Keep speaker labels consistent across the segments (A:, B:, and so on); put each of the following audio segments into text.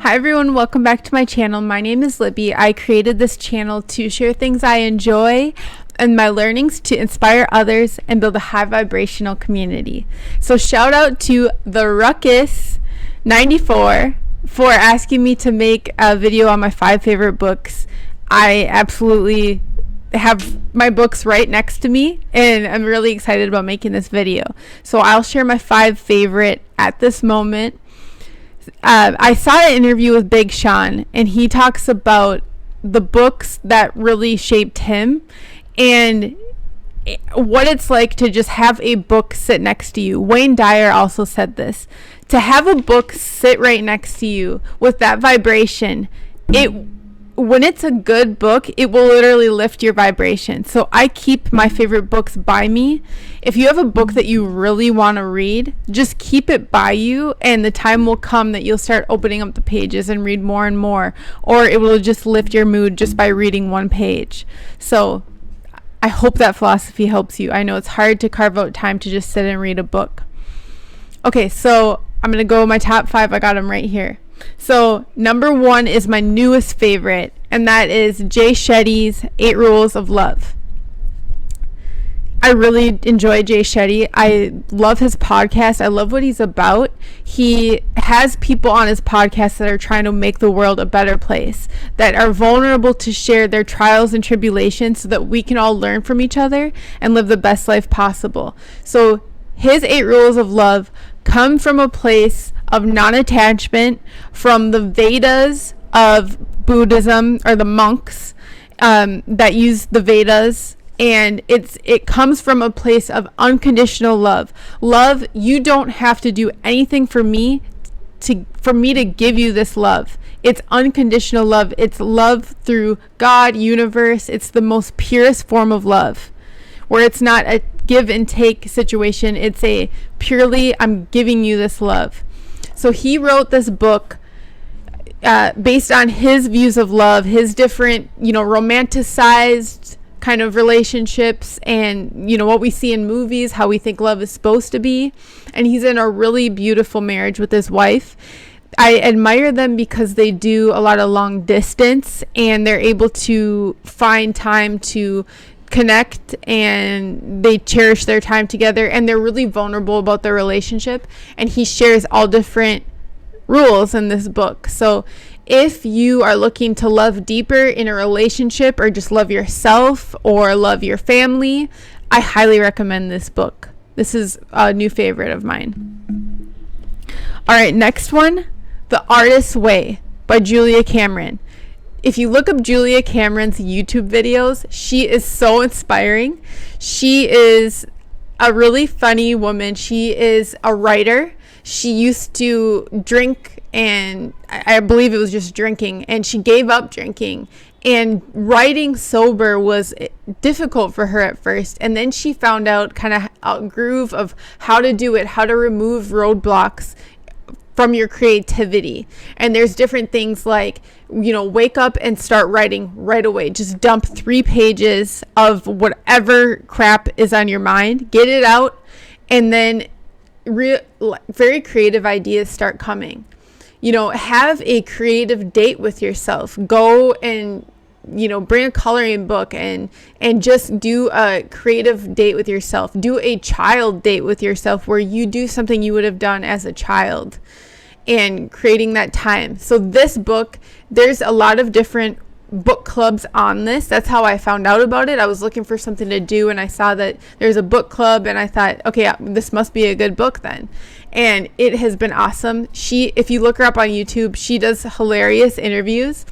A: Hi everyone, welcome back to my channel. My name is Libby. I created this channel to share things I enjoy and my learnings to inspire others and build a high vibrational community. So shout out to the Ruckus 94 for asking me to make a video on my 5 favorite books. I absolutely have my books right next to me and I'm really excited about making this video. So I'll share my 5 favorite at this moment. I saw an interview with Big Sean and he talks about the books that really shaped him and what it's like to just have a book sit next to you. Wayne Dyer also said this. To have a book sit right next to you with that vibration, when it's a good book, it will literally lift your vibration. So I keep my favorite books by me. If you have a book that you really want to read, just keep it by you and the time will come that you'll start opening up the pages and read more and more, or it will just lift your mood just by reading one page. So I hope that philosophy helps you. I know it's hard to carve out time to just sit and read a book. Okay, so I'm going to go with my top 5. I got them right here. So number 1 is my newest favorite, and that is Jay Shetty's 8 Rules of Love. I really enjoy Jay Shetty. I love his podcast. I love what he's about. He has people on his podcast that are trying to make the world a better place, that are vulnerable to share their trials and tribulations so that we can all learn from each other and live the best life possible. So his 8 Rules of Love come from a place of non-attachment, from the Vedas of Buddhism, or the monks that use the Vedas, and it comes from a place of unconditional love. Love, you don't have to do anything for me to give you this love. It's unconditional love. It's love through God, universe. It's the most purest form of love, where it's not a give and take situation. It's a purely, I'm giving you this love. So he wrote this book based on his views of love, his different, romanticized kind of relationships and, what we see in movies, how we think love is supposed to be. And he's in a really beautiful marriage with his wife. I admire them because they do a lot of long distance and they're able to find time to connect and they cherish their time together and they're really vulnerable about their relationship, and he shares all different rules in this book. So if you are looking to love deeper in a relationship or just love yourself or love your family, I highly recommend this book. This is a new favorite of mine. All right, next one, The Artist's Way by Julia Cameron. If you look up Julia Cameron's YouTube videos, she is so inspiring. She is a really funny woman. She is a writer. She used to drink, and I believe it was just drinking, and she gave up drinking. And writing sober was difficult for her at first. And then she found out kind of a groove of how to do it, how to remove roadblocks from your creativity. And there's different things like, wake up and start writing right away. Just dump 3 pages of whatever crap is on your mind, get it out, and then very creative ideas start coming. Have a creative date with yourself. Go and bring a coloring book and just do a creative date with yourself. Do a child date with yourself where you do something you would have done as a child and creating that time. So this book, there's a lot of different book clubs on this. That's how I found out about it. I was looking for something to do and I saw that there's a book club and I thought, okay, this must be a good book then. And it has been awesome. If you look her up on YouTube, she does hilarious interviews.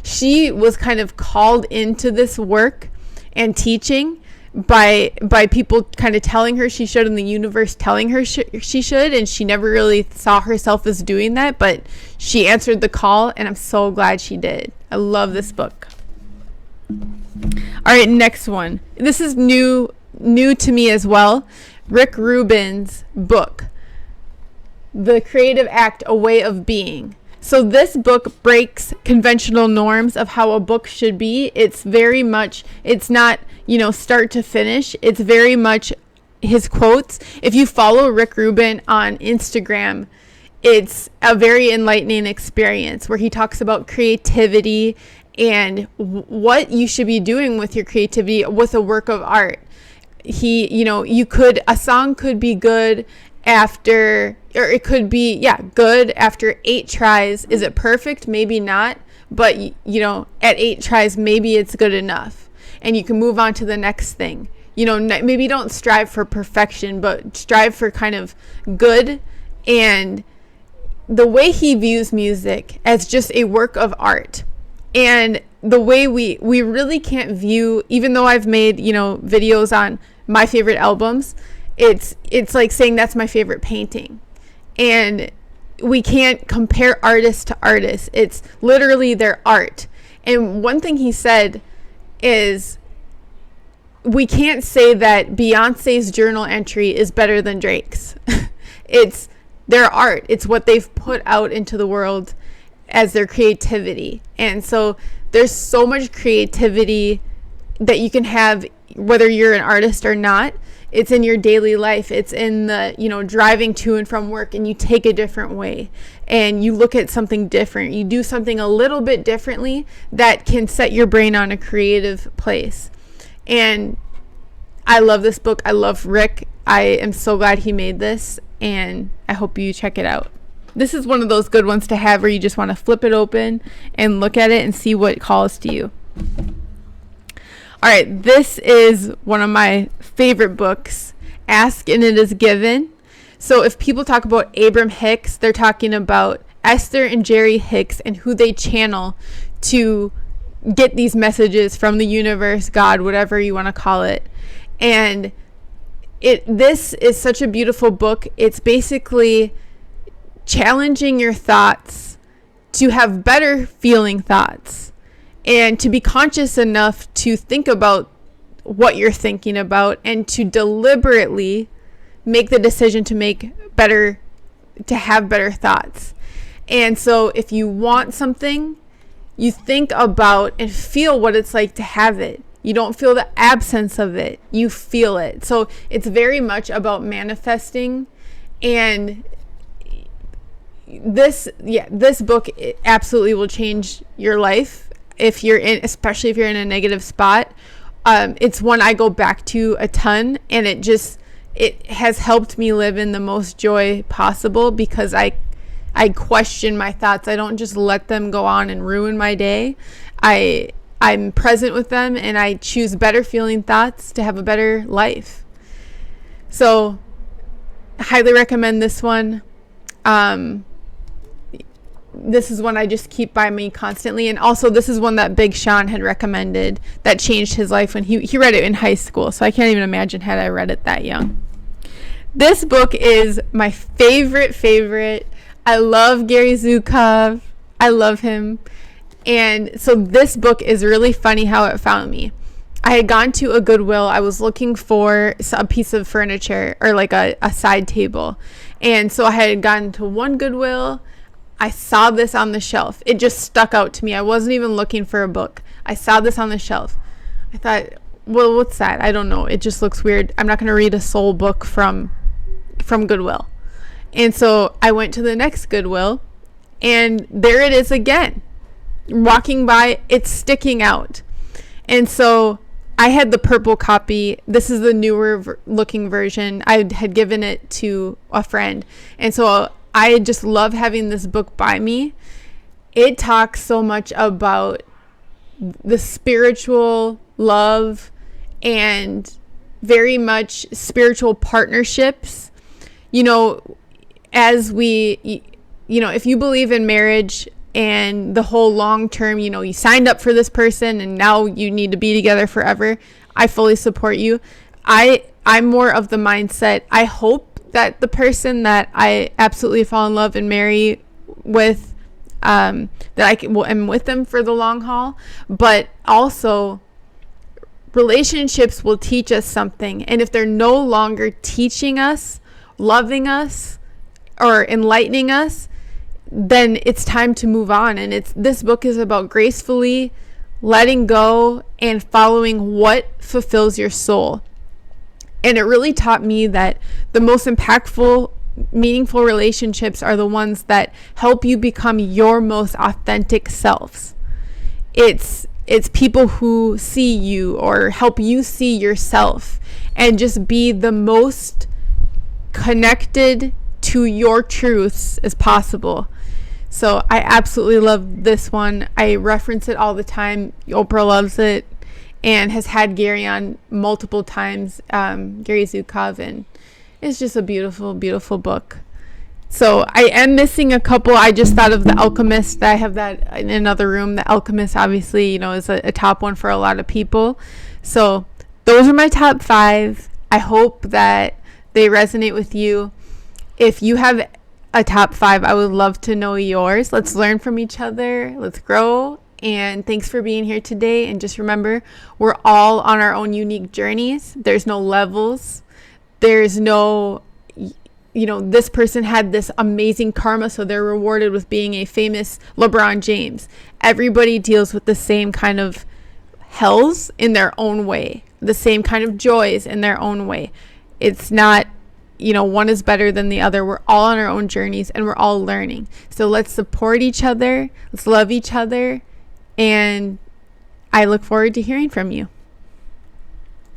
A: She was kind of called into this work and teaching by people kind of telling her she should, and the universe telling her she should, and she never really saw herself as doing that, but she answered the call and I'm so glad she did. I love this book. All right, next one. This is new to me as well. Rick Rubin's book, The Creative Act, A Way of Being. So this book breaks conventional norms of how a book should be. It's very much, it's not, start to finish. It's very much his quotes. If you follow Rick Rubin on Instagram, it's a very enlightening experience where he talks about creativity and what you should be doing with your creativity with a work of art. A song could be good after, or it could be, good after 8 tries. Is it perfect? Maybe not. But, at 8 tries, maybe it's good enough. And you can move on to the next thing. Maybe don't strive for perfection, but strive for kind of good. And the way he views music as just a work of art. And the way we really can't view, even though I've made, videos on my favorite albums, it's like saying that's my favorite painting. And we can't compare artist to artist. It's literally their art. And one thing he said is, we can't say that Beyonce's journal entry is better than Drake's. It's their art. It's what they've put out into the world as their creativity. And so there's so much creativity that you can have, whether you're an artist or not. It's in your daily life. It's in the, driving to and from work, and you take a different way and you look at something different. You do something a little bit differently that can set your brain on a creative place. And I love this book. I love Rick. I am so glad he made this, and I hope you check it out. This is one of those good ones to have where you just want to flip it open and look at it and see what calls to you. All right, this is one of my favorite books, Ask and It Is Given. So if people talk about Abram Hicks, they're talking about Esther and Jerry Hicks and who they channel to get these messages from the universe, God, whatever you want to call it. And this is such a beautiful book. It's basically challenging your thoughts to have better feeling thoughts and to be conscious enough to think about what you're thinking about and to deliberately make the decision to have better thoughts. And so if you want something, you think about and feel what it's like to have it. You don't feel the absence of it. You feel it. So it's very much about manifesting. And this book absolutely will change your life especially if you're in a negative spot. It's one I go back to a ton, and it has helped me live in the most joy possible because I question my thoughts. I don't just let them go on and ruin my day. I'm present with them, and I choose better feeling thoughts to have a better life. So I highly recommend this one. This is one I just keep by me constantly. And also this is one that Big Sean had recommended that changed his life when he read it in high school. So I can't even imagine had I read it that young. This book is my favorite. I love Gary Zukov. I love him. And so this book is really funny how it found me. I had gone to a Goodwill. I was looking for a piece of furniture or like a side table. And so I had gone to one Goodwill. I saw this on the shelf. It just stuck out to me. I wasn't even looking for a book. I saw this on the shelf. I thought, well, what's that? I don't know. It just looks weird. I'm not going to read a soul book from Goodwill. And so I went to the next Goodwill, and there it is again. Walking by, it's sticking out. And so I had the purple copy. This is the newer looking version. I had given it to a friend. And so I just love having this book by me. It talks so much about the spiritual love and very much spiritual partnerships. As if you believe in marriage and the whole long term, you signed up for this person and now you need to be together forever, I fully support you. I'm more of the mindset, I hope that the person that I absolutely fall in love and marry with, that am with them for the long haul. But also, relationships will teach us something. And if they're no longer teaching us, loving us, or enlightening us, then it's time to move on. And this book is about gracefully letting go and following what fulfills your soul. And it really taught me that the most impactful meaningful relationships are the ones that help you become your most authentic selves. It's people who see you or help you see yourself and just be the most connected to your truths as possible. So I absolutely love this one. I reference it all the time. Oprah loves it and has had Gary on multiple times, Gary Zukov, and it's just a beautiful, beautiful book. So I am missing a couple. I just thought of The Alchemist. I have that in another room. The Alchemist, obviously, is a top one for a lot of people. So those are my top 5. I hope that they resonate with you. If you have a top 5, I would love to know yours. Let's learn from each other. Let's grow. And thanks for being here today. And just remember, we're all on our own unique journeys. There's no levels. There's no, this person had this amazing karma, so they're rewarded with being a famous LeBron James. Everybody deals with the same kind of hells in their own way, the same kind of joys in their own way. It's not, one is better than the other. We're all on our own journeys and we're all learning. So let's support each other. Let's love each other. And I look forward to hearing from you.